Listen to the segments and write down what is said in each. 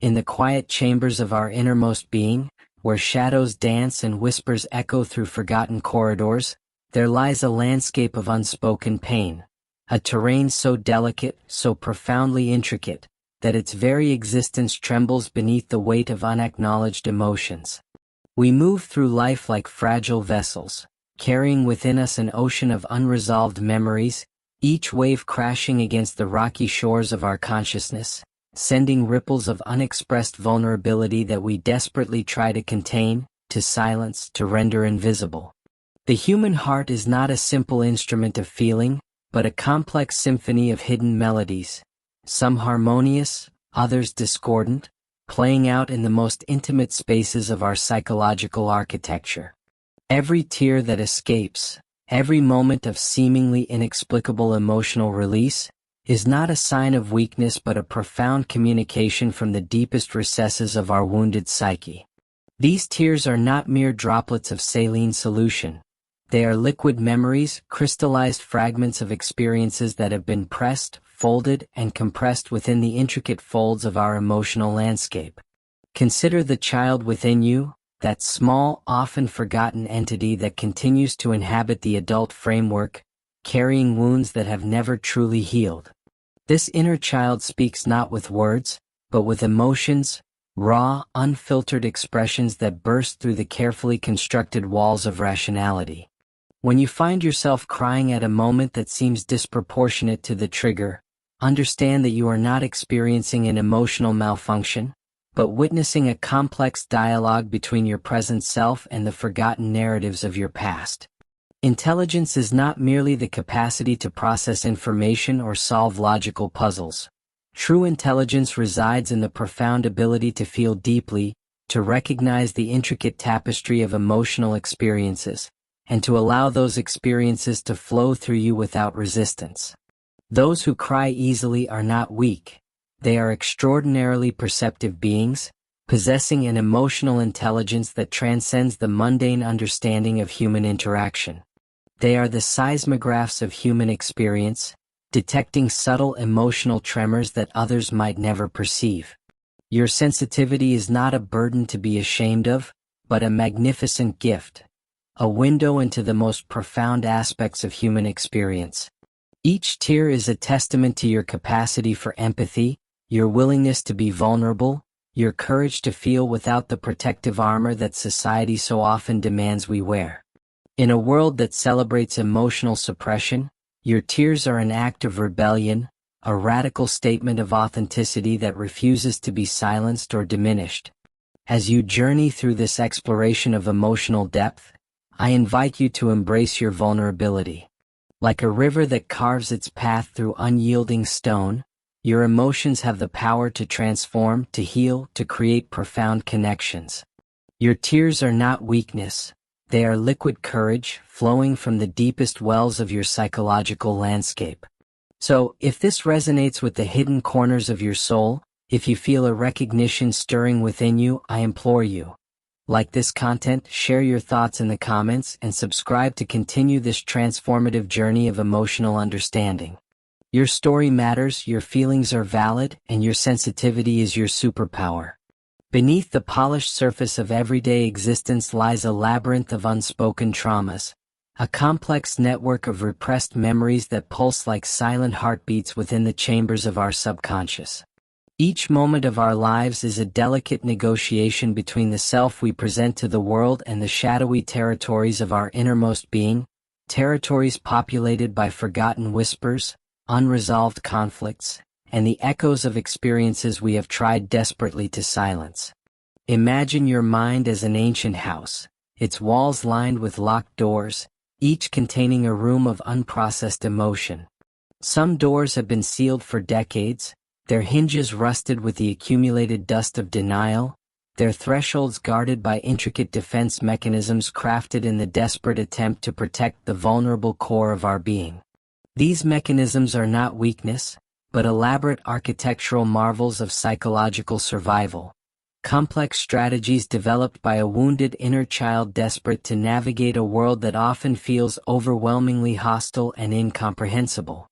In the quiet chambers of our innermost being, where shadows dance and whispers echo through forgotten corridors, there lies a landscape of unspoken pain, a terrain so delicate, so profoundly intricate, that its very existence trembles beneath the weight of unacknowledged emotions. We move through life like fragile vessels, carrying within us an ocean of unresolved memories, each wave crashing against the rocky shores of our consciousness, sending ripples of unexpressed vulnerability that we desperately try to contain, to silence, to render invisible. The human heart is not a simple instrument of feeling, but a complex symphony of hidden melodies, some harmonious, others discordant, playing out in the most intimate spaces of our psychological architecture. Every tear that escapes, every moment of seemingly inexplicable emotional release, is not a sign of weakness but a profound communication from the deepest recesses of our wounded psyche. These tears are not mere droplets of saline solution. They are liquid memories, crystallized fragments of experiences that have been pressed, folded, and compressed within the intricate folds of our emotional landscape. Consider the child within you, that small, often forgotten entity that continues to inhabit the adult framework, carrying wounds that have never truly healed. This inner child speaks not with words, but with emotions, raw, unfiltered expressions that burst through the carefully constructed walls of rationality. When you find yourself crying at a moment that seems disproportionate to the trigger, understand that you are not experiencing an emotional malfunction, but witnessing a complex dialogue between your present self and the forgotten narratives of your past. Intelligence is not merely the capacity to process information or solve logical puzzles. True intelligence resides in the profound ability to feel deeply, to recognize the intricate tapestry of emotional experiences, and to allow those experiences to flow through you without resistance. Those who cry easily are not weak. They are extraordinarily perceptive beings, possessing an emotional intelligence that transcends the mundane understanding of human interaction. They are the seismographs of human experience, detecting subtle emotional tremors that others might never perceive. Your sensitivity is not a burden to be ashamed of, but a magnificent gift, a window into the most profound aspects of human experience. Each tear is a testament to your capacity for empathy, your willingness to be vulnerable, your courage to feel without the protective armor that society so often demands we wear. In a world that celebrates emotional suppression, your tears are an act of rebellion, a radical statement of authenticity that refuses to be silenced or diminished. As you journey through this exploration of emotional depth, I invite you to embrace your vulnerability. Like a river that carves its path through unyielding stone, your emotions have the power to transform, to heal, to create profound connections. Your tears are not weakness. They are liquid courage, flowing from the deepest wells of your psychological landscape. So, if this resonates with the hidden corners of your soul, if you feel a recognition stirring within you, I implore you, like this content, share your thoughts in the comments, and subscribe to continue this transformative journey of emotional understanding. Your story matters, your feelings are valid, and your sensitivity is your superpower. Beneath the polished surface of everyday existence lies a labyrinth of unspoken traumas, a complex network of repressed memories that pulse like silent heartbeats within the chambers of our subconscious. Each moment of our lives is a delicate negotiation between the self we present to the world and the shadowy territories of our innermost being, territories populated by forgotten whispers, unresolved conflicts, and the echoes of experiences we have tried desperately to silence. Imagine your mind as an ancient house, its walls lined with locked doors, each containing a room of unprocessed emotion. Some doors have been sealed for decades, their hinges rusted with the accumulated dust of denial, their thresholds guarded by intricate defense mechanisms crafted in the desperate attempt to protect the vulnerable core of our being. These mechanisms are not weakness, but elaborate architectural marvels of psychological survival, complex strategies developed by a wounded inner child desperate to navigate a world that often feels overwhelmingly hostile and incomprehensible.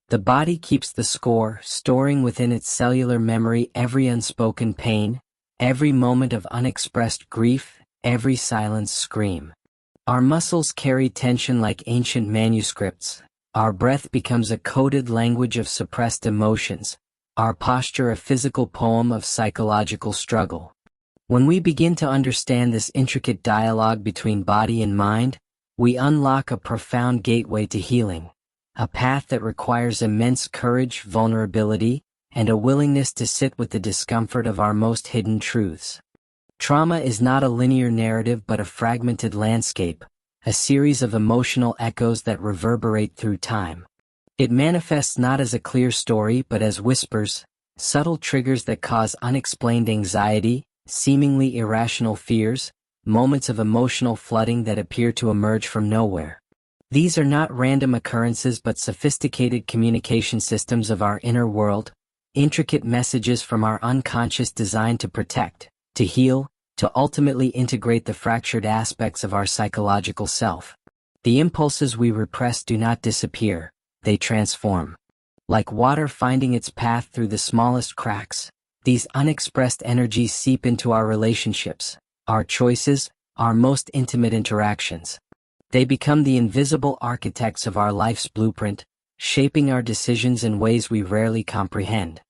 The body keeps the score, storing within its cellular memory every unspoken pain, every moment of unexpressed grief, every silenced scream. Our muscles carry tension like ancient manuscripts. Our breath becomes a coded language of suppressed emotions, our posture a physical poem of psychological struggle. When we begin to understand this intricate dialogue between body and mind, we unlock a profound gateway to healing, a path that requires immense courage, vulnerability, and a willingness to sit with the discomfort of our most hidden truths. Trauma is not a linear narrative but a fragmented landscape, a series of emotional echoes that reverberate through time. It manifests not as a clear story but as whispers, subtle triggers that cause unexplained anxiety, seemingly irrational fears, moments of emotional flooding that appear to emerge from nowhere. These are not random occurrences but sophisticated communication systems of our inner world, intricate messages from our unconscious designed to protect, to heal, to ultimately integrate the fractured aspects of our psychological self. The impulses we repress do not disappear, they transform. Like water finding its path through the smallest cracks, these unexpressed energies seep into our relationships, our choices, our most intimate interactions. They become the invisible architects of our life's blueprint, shaping our decisions in ways we rarely comprehend.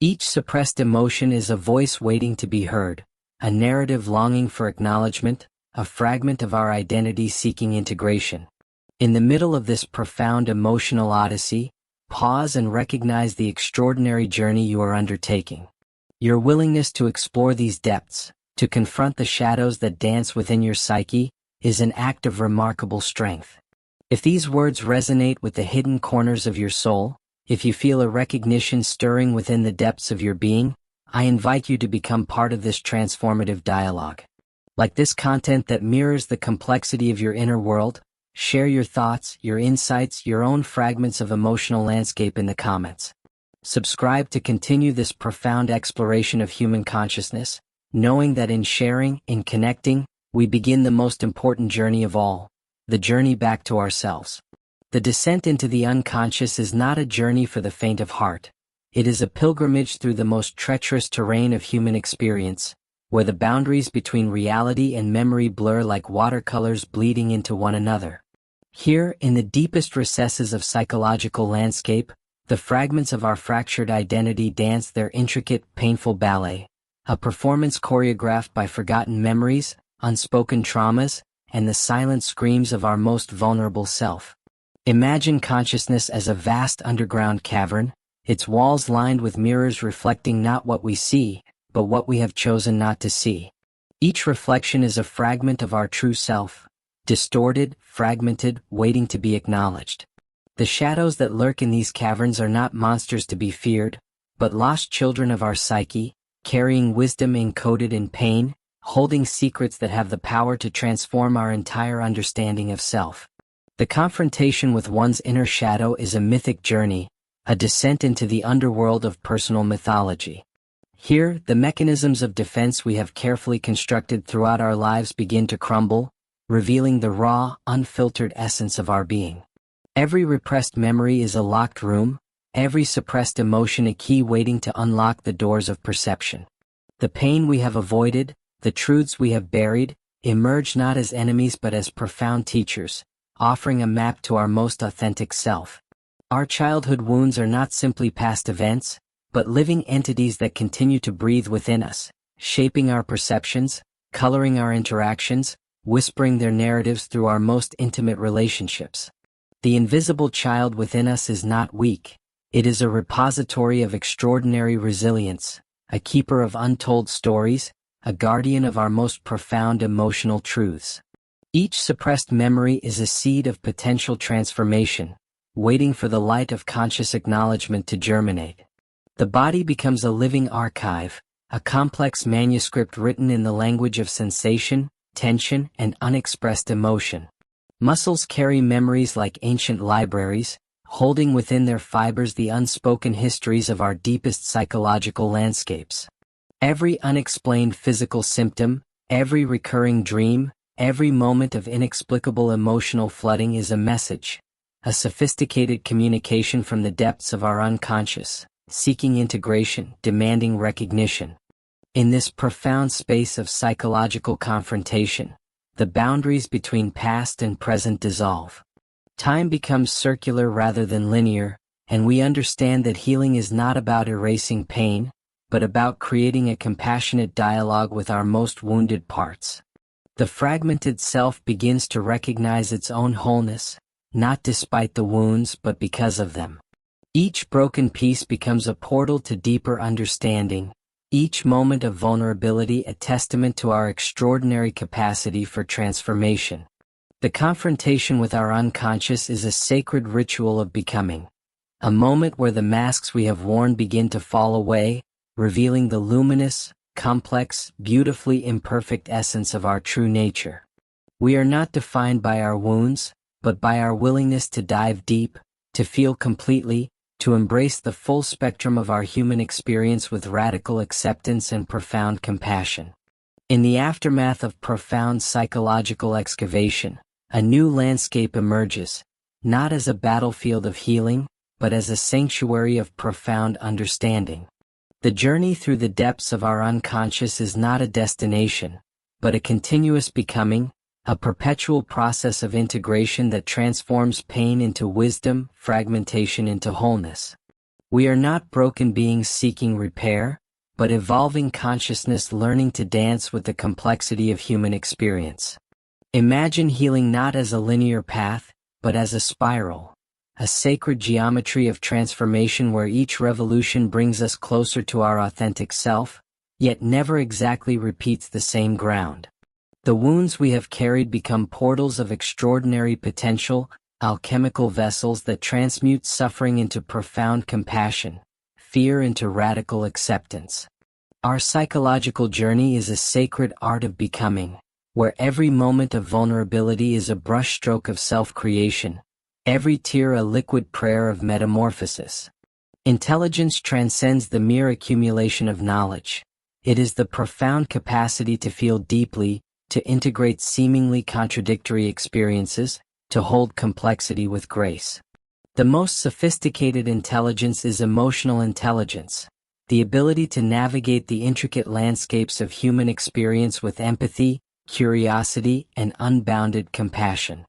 Each suppressed emotion is a voice waiting to be heard, a narrative longing for acknowledgement, a fragment of our identity seeking integration. In the middle of this profound emotional odyssey, pause and recognize the extraordinary journey you are undertaking. Your willingness to explore these depths, to confront the shadows that dance within your psyche, is an act of remarkable strength. If these words resonate with the hidden corners of your soul, if you feel a recognition stirring within the depths of your being, I invite you to become part of this transformative dialogue. Like this content that mirrors the complexity of your inner world, share your thoughts, your insights, your own fragments of emotional landscape in the comments. Subscribe to continue this profound exploration of human consciousness, knowing that in sharing, in connecting, we begin the most important journey of all, the journey back to ourselves. The descent into the unconscious is not a journey for the faint of heart. It is a pilgrimage through the most treacherous terrain of human experience, where the boundaries between reality and memory blur like watercolors bleeding into one another. Here, in the deepest recesses of psychological landscape, the fragments of our fractured identity dance their intricate, painful ballet, a performance choreographed by forgotten memories, unspoken traumas, and the silent screams of our most vulnerable self. Imagine consciousness as a vast underground cavern, its walls lined with mirrors reflecting not what we see, but what we have chosen not to see. Each reflection is a fragment of our true self, distorted, fragmented, waiting to be acknowledged. The shadows that lurk in these caverns are not monsters to be feared, but lost children of our psyche, carrying wisdom encoded in pain, holding secrets that have the power to transform our entire understanding of self. The confrontation with one's inner shadow is a mythic journey, a descent into the underworld of personal mythology. Here, the mechanisms of defense we have carefully constructed throughout our lives begin to crumble, revealing the raw, unfiltered essence of our being. Every repressed memory is a locked room, every suppressed emotion a key waiting to unlock the doors of perception. The pain we have avoided, the truths we have buried, emerge not as enemies but as profound teachers, offering a map to our most authentic self. Our childhood wounds are not simply past events, but living entities that continue to breathe within us, shaping our perceptions, coloring our interactions, whispering their narratives through our most intimate relationships. The invisible child within us is not weak, it is a repository of extraordinary resilience, a keeper of untold stories, a guardian of our most profound emotional truths. Each suppressed memory is a seed of potential transformation, waiting for the light of conscious acknowledgement to germinate. The body becomes a living archive, a complex manuscript written in the language of sensation, tension, and unexpressed emotion. Muscles carry memories like ancient libraries, holding within their fibers the unspoken histories of our deepest psychological landscapes. Every unexplained physical symptom, every recurring dream, every moment of inexplicable emotional flooding is a a sophisticated communication from the depths of our unconscious, seeking integration, demanding recognition. In this profound space of psychological confrontation, the boundaries between past and present dissolve. Time becomes circular rather than linear, and we understand that healing is not about erasing pain, but about creating a compassionate dialogue with our most wounded parts. The fragmented self begins to recognize its own wholeness, not despite the wounds but because of them. Each broken piece becomes a portal to deeper understanding, each moment of vulnerability a testament to our extraordinary capacity for transformation. The confrontation with our unconscious is a sacred ritual of becoming, a moment where the masks we have worn begin to fall away, revealing the luminous, complex, beautifully imperfect essence of our true nature. We are not defined by our wounds, but by our willingness to dive deep, to feel completely, to embrace the full spectrum of our human experience with radical acceptance and profound compassion. In the aftermath of profound psychological excavation, a new landscape emerges, not as a battlefield of healing, but as a sanctuary of profound understanding. The journey through the depths of our unconscious is not a destination, but a continuous becoming, a perpetual process of integration that transforms pain into wisdom, fragmentation into wholeness. We are not broken beings seeking repair, but evolving consciousness learning to dance with the complexity of human experience. Imagine healing not as a linear path, but as a spiral, a sacred geometry of transformation where each revolution brings us closer to our authentic self, yet never exactly repeats the same ground. The wounds we have carried become portals of extraordinary potential, alchemical vessels that transmute suffering into profound compassion, fear into radical acceptance. Our psychological journey is a sacred art of becoming, where every moment of vulnerability is a brushstroke of self-creation, every tear a liquid prayer of metamorphosis. Intelligence transcends the mere accumulation of knowledge. It is the profound capacity to feel deeply, to integrate seemingly contradictory experiences, to hold complexity with grace. The most sophisticated intelligence is emotional intelligence, the ability to navigate the intricate landscapes of human experience with empathy, curiosity, and unbounded compassion.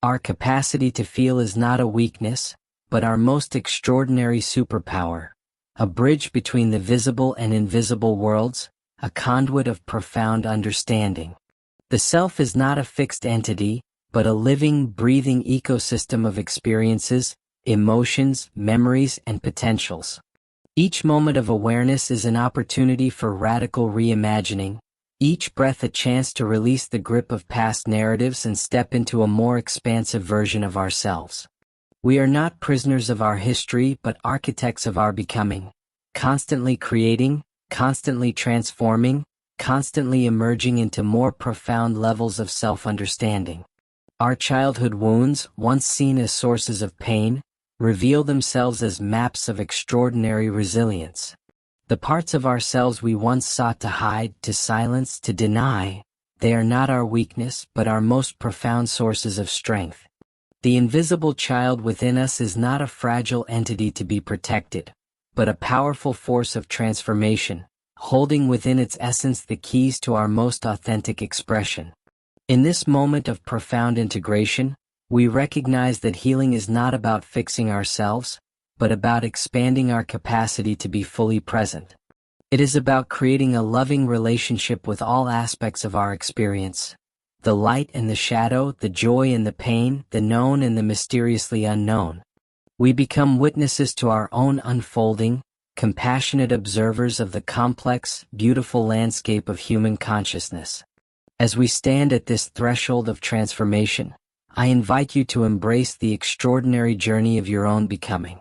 Our capacity to feel is not a weakness, but our most extraordinary superpower, a bridge between the visible and invisible worlds, a conduit of profound understanding. The self is not a fixed entity, but a living, breathing ecosystem of experiences, emotions, memories, and potentials. Each moment of awareness is an opportunity for radical reimagining, each breath a chance to release the grip of past narratives and step into a more expansive version of ourselves. We are not prisoners of our history but architects of our becoming, constantly creating, constantly transforming, constantly emerging into more profound levels of self-understanding. Our childhood wounds, once seen as sources of pain, reveal themselves as maps of extraordinary resilience. The parts of ourselves we once sought to hide, to silence, to deny, they are not our weakness but our most profound sources of strength. The invisible child within us is not a fragile entity to be protected, but a powerful force of transformation, holding within its essence the keys to our most authentic expression. In this moment of profound integration, we recognize that healing is not about fixing ourselves, but about expanding our capacity to be fully present. It is about creating a loving relationship with all aspects of our experience, the light and the shadow, the joy and the pain, the known and the mysteriously unknown. We become witnesses to our own unfolding, compassionate observers of the complex, beautiful landscape of human consciousness. As we stand at this threshold of transformation, I invite you to embrace the extraordinary journey of your own becoming.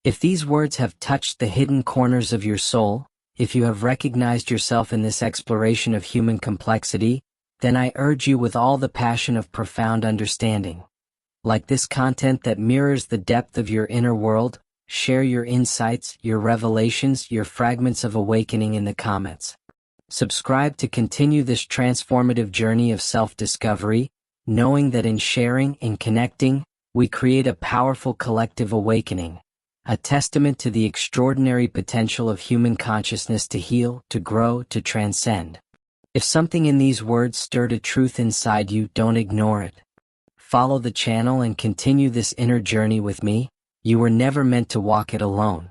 If these words have touched the hidden corners of your soul, if you have recognized yourself in this exploration of human complexity, then I urge you with all the passion of profound understanding. Like this content that mirrors the depth of your inner world, share your insights, your revelations, your fragments of awakening in the comments. Subscribe to continue this transformative journey of self-discovery, knowing that in sharing and connecting, we create a powerful collective awakening, a testament to the extraordinary potential of human consciousness to heal, to grow, to transcend. If something in these words stirred a truth inside you, don't ignore it. Follow the channel and continue this inner journey with me. You were never meant to walk it alone.